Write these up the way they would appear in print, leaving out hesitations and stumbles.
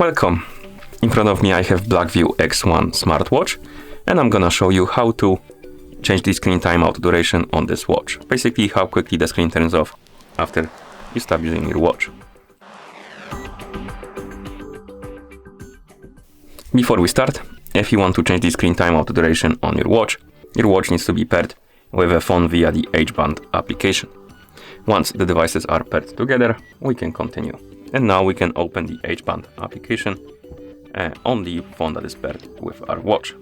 Welcome! In front of me I have BLACKVIEW X1 smartwatch, and I'm gonna show you how to change the screen timeout duration on this watch. Basically how quickly the screen turns off after you stop using your watch. Before we start, if you want to change the screen timeout duration on your watch needs to be paired with a phone via the H-band application. Once the devices are paired together, we can continue. And now we can open the H-band application on the phone that is paired with our watch.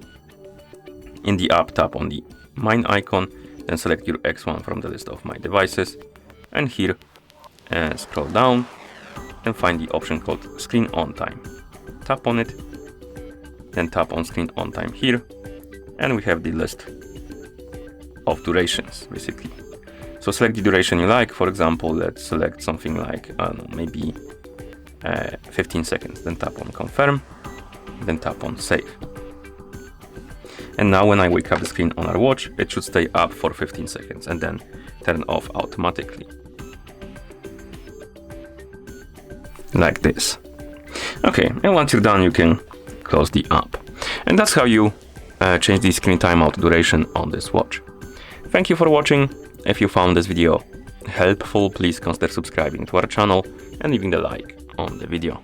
In the app, tap on the Mine icon, then select your X1 from the list of my devices, and here scroll down and find the option called Screen On Time. Tap on it, then tap on Screen On Time here, and we have the list of durations basically. So select the duration you like. For example, let's select something like, I don't know, maybe 15 seconds. Then tap on Confirm, then tap on Save. And now when I wake up the screen on our watch, it should stay up for 15 seconds and then turn off automatically. Like this. Okay, and once you're done, you can close the app. And that's how you change the screen timeout duration on this watch. Thank you for watching. If you found this video helpful, please consider subscribing to our channel and leaving a like on the video.